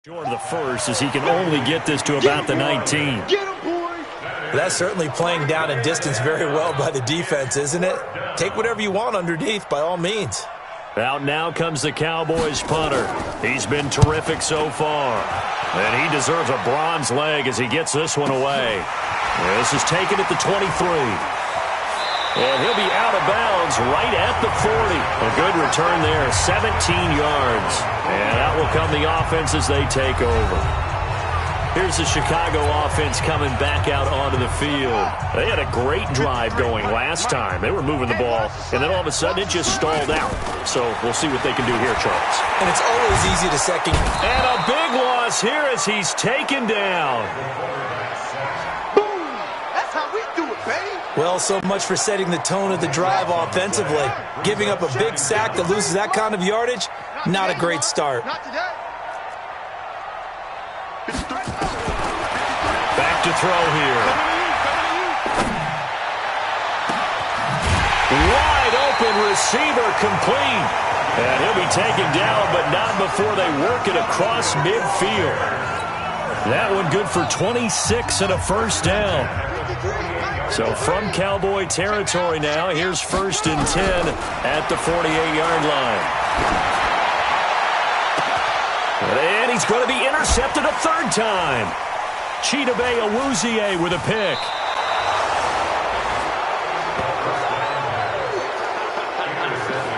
Short of the first as he can only get this to about the 19. That's certainly playing down and distance very well by the defense, isn't it? Take whatever you want underneath by all means. Out now comes the Cowboys punter. He's been terrific so far. And he deserves a bronze leg as he gets this one away. This is taken at the 23. And he'll be out of bounds right at the 40. A good return there, 17 yards. And out will come the offense as they take over. Here's the Chicago offense coming back out onto the field. They had a great drive going last time. They were moving the ball, and then all of a sudden it just stalled out. So we'll see what they can do here, Charles. And it's always easy to second. And a big loss here as he's taken down. Well, so much for setting the tone of the drive offensively. Giving up a big sack that loses that kind of yardage, not a great start. Back to throw here. Wide open receiver complete. And he'll be taken down, but not before they work it across midfield. That one good for 26 and a first down. So from Cowboy territory now, here's 1st and 10 at the 48-yard line. And he's going to be intercepted a 3rd time. Chidobe Awuzie with a pick.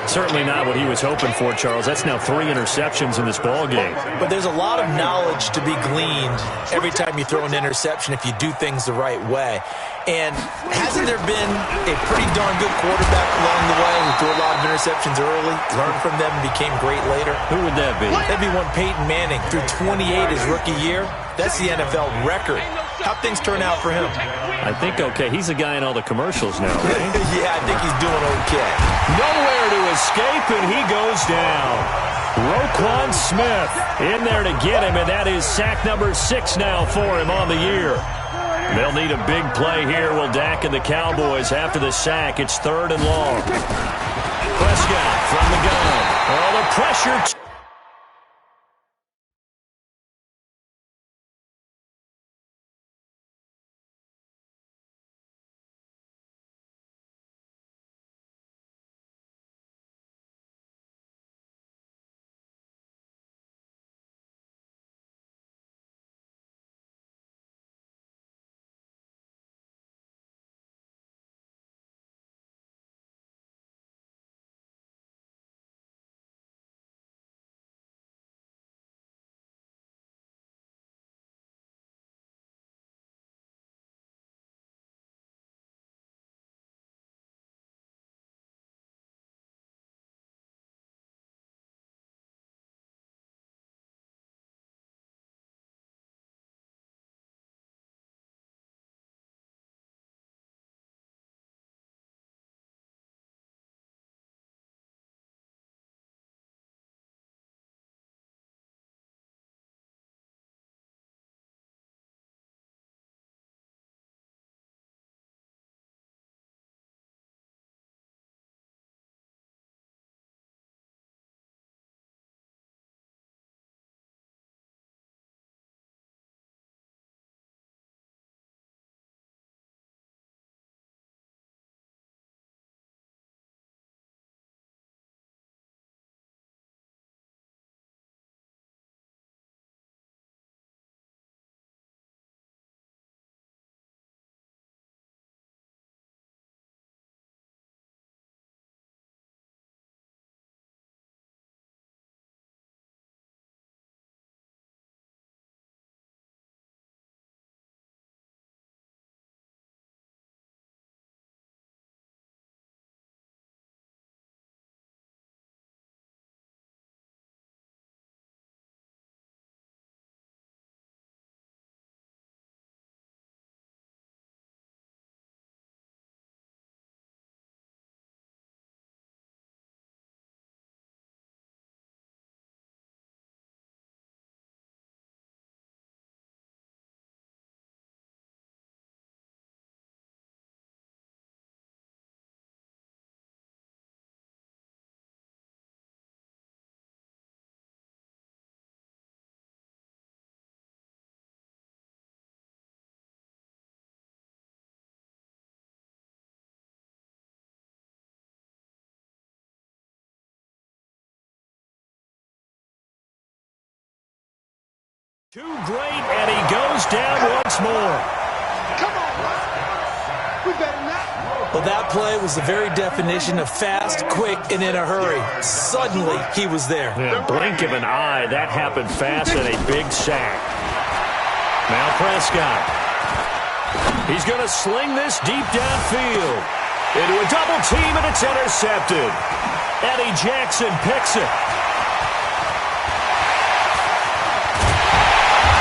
Certainly not what he was hoping for, Charles. That's now 3 interceptions in this ball game. But there's a lot of knowledge to be gleaned every time you throw an interception if you do things the right way. And hasn't there been a pretty darn good quarterback along the way who threw a lot of interceptions early, learned from them, and became great later? Who would that be? That'd be one Peyton Manning. Threw 28 his rookie year. That's the NFL record. How'd things turn out for him? I think okay. He's a guy in all the commercials now, right? Yeah, I think he's doing okay. Nowhere to escape, and he goes down. Roquan Smith in there to get him, and that is sack number 6 now for him on the year. They'll need a big play here. Will Dak and the Cowboys after the sack. It's 3rd and long. Prescott from the gun. Oh, the pressure. Too great, and he goes down once more. Come on, Russ. We better not. Well, that play was the very definition of fast, quick, and in a hurry. Suddenly, he was there. Yeah, blink of an eye, that happened fast and a big sack. Now Prescott. He's going to sling this deep downfield. Into a double team, and it's intercepted. Eddie Jackson picks it.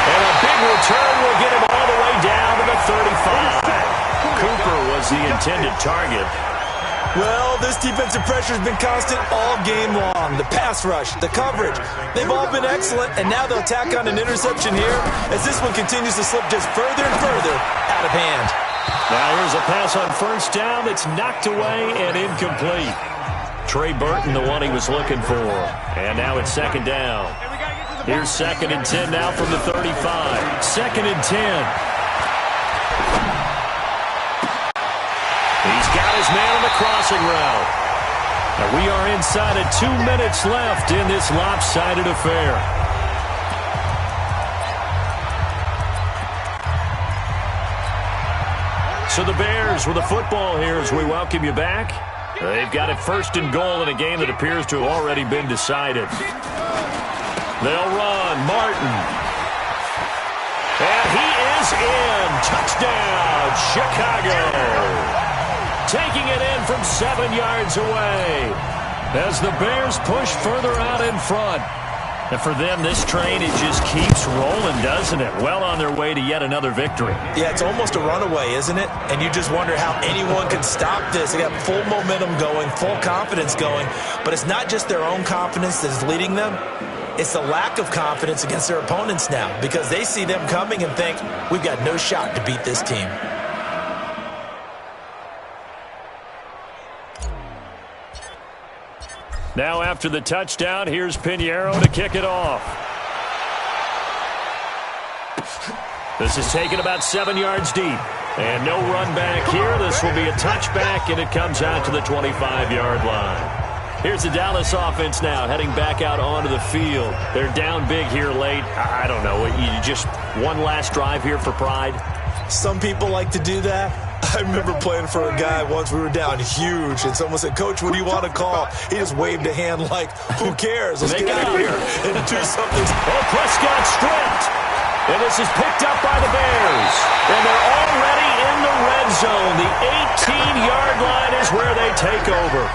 And a big return will get him all the way down to the 35. Cooper was the intended target. Well, this defensive pressure has been constant all game long. The pass rush, the coverage, they've all been excellent, and now they'll tack on an interception here as this one continues to slip just further and further out of hand. Now here's a pass on first down that's knocked away and incomplete. Trey Burton, the one he was looking for. And now it's second down. Here's 2nd and 10 now from the 35. 2nd and 10. He's got his man on the crossing route. And we are inside of 2 minutes left in this lopsided affair. So the Bears with the football here as we welcome you back. They've got it 1st and goal in a game that appears to have already been decided. They'll run. Martin. And he is in. Touchdown, Chicago. Taking it in from 7 yards away as the Bears push further out in front. And for them, this train, it just keeps rolling, doesn't it? Well on their way to yet another victory. Yeah, it's almost a runaway, isn't it? And you just wonder how anyone can stop this. They got full momentum going, full confidence going. But it's not just their own confidence that's leading them. It's the lack of confidence against their opponents now because they see them coming and think, we've got no shot to beat this team. Now after the touchdown, here's Pinheiro to kick it off. This is taken about 7 yards deep. And no run back here. This will be a touchback, and it comes out to the 25-yard line. Here's the Dallas offense now heading back out onto the field. They're down big here late. I don't know. You just one last drive here for pride? Some people like to do that. I remember playing for a guy once. We were down huge, and someone said, Coach, what do you want to call? He just waved a hand like, who cares? Let's get out of here and do something. Oh, Prescott stripped. And this is picked up by the Bears. And they're already in the red zone. The 18-yard line is where they take over.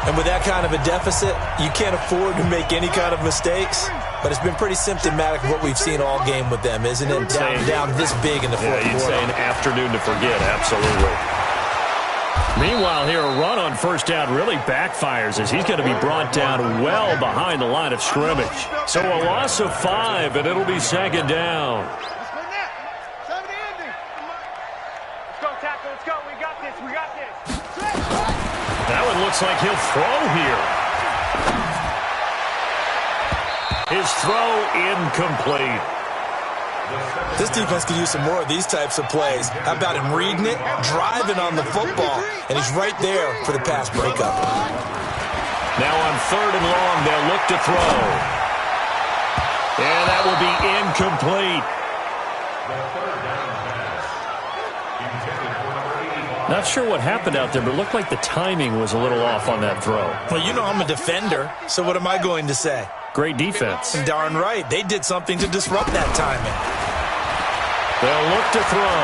And with that kind of a deficit, you can't afford to make any kind of mistakes. But it's been pretty symptomatic of what we've seen all game with them, isn't it? Down this big in the fourth quarter. You'd say an afternoon to forget, absolutely. Meanwhile, here a run on first down really backfires as he's going to be brought down well behind the line of scrimmage. So a loss of 5, and it'll be second down. Let's go, tackle. Let's go. We got this. We got this. That one looks like he'll throw here. His throw incomplete. This defense could use some more of these types of plays. How about him reading it, driving on the football, and he's right there for the pass breakup. Now on 3rd and long, they'll look to throw. And that will be incomplete. Not sure what happened out there, but it looked like the timing was a little off on that throw. Well, you know I'm a defender, so what am I going to say? Great defense. Darn right. They did something to disrupt that timing. They'll look to throw.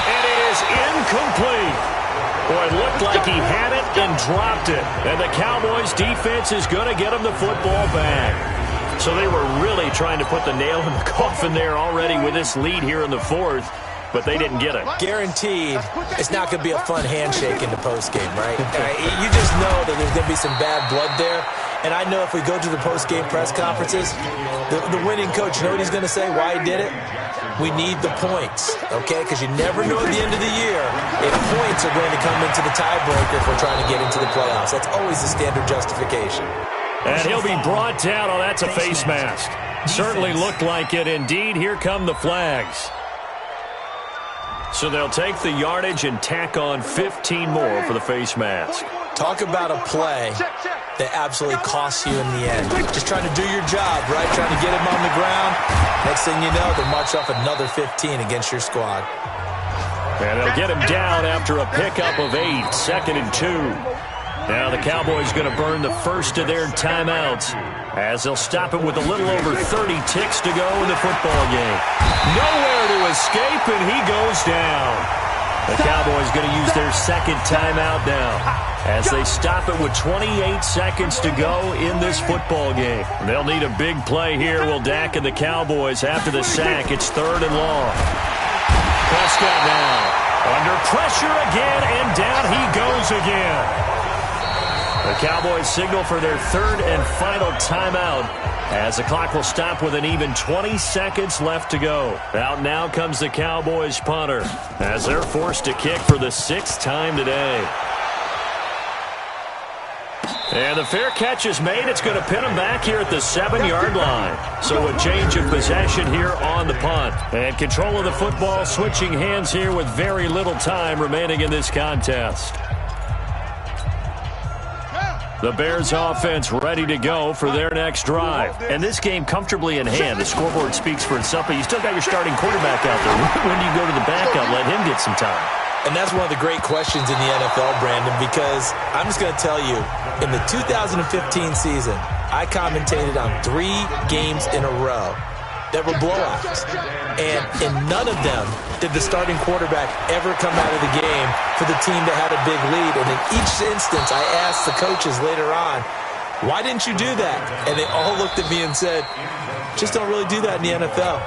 And it is incomplete. Boy, it looked like he had it and dropped it. And the Cowboys' defense is going to get him the football back. So they were really trying to put the nail in the coffin there already with this lead here in the 4th. But they didn't get it. Guaranteed, it's not going to be a fun handshake in the postgame, right? You just know that there's going to be some bad blood there. And I know if we go to the postgame press conferences, the winning coach, you know what he's going to say, why he did it? We need the points, okay? Because you never know at the end of the year if points are going to come into the tiebreaker if we're trying to get into the playoffs. That's always the standard justification. And he'll be brought down. Oh, that's a face mask. Certainly looked like it. Indeed, here come the flags. So they'll take the yardage and tack on 15 more for the face mask. Talk about a play that absolutely costs you in the end. Just trying to do your job, right? Trying to get him on the ground. Next thing you know, they march off another 15 against your squad. And they'll get him down after a pickup of 8, 2nd and 2. Now the Cowboys going to burn the first of their timeouts as they'll stop it with a little over 30 ticks to go in the football game. Nowhere to escape, and he goes down. The Cowboys going to use their second timeout now as they stop it with 28 seconds to go in this football game. They'll need a big play here. Will Dak and the Cowboys after the sack. It's 3rd and long. Prescott now under pressure again, and down he goes again. The Cowboys signal for their 3rd and final timeout as the clock will stop with an even 20 seconds left to go. Out now comes the Cowboys punter as they're forced to kick for the 6th time today. And the fair catch is made. It's going to pin them back here at the 7-yard line. So a change of possession here on the punt. And control of the football switching hands here with very little time remaining in this contest. The Bears offense ready to go for their next drive. And this game comfortably in hand. The scoreboard speaks for itself, but you still got your starting quarterback out there. When do you go to the backup? Let him get some time. And that's one of the great questions in the NFL, Brandon, because I'm just going to tell you, in the 2015 season, I commentated on 3 games in a row that were blowouts. And in none of them did the starting quarterback ever come out of the game for the team that had a big lead. And in each instance, I asked the coaches later on, why didn't you do that? And they all looked at me and said, just don't really do that in the NFL.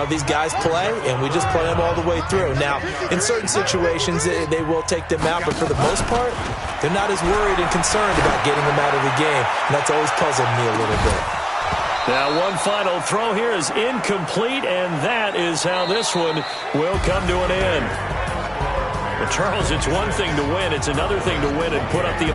These guys play, and we just play them all the way through. Now, in certain situations, they will take them out, but for the most part, they're not as worried and concerned about getting them out of the game. And that's always puzzled me a little bit. Now, one final throw here is incomplete, and that is how this one will come to an end. But Charles, it's one thing to win. It's another thing to win and put up the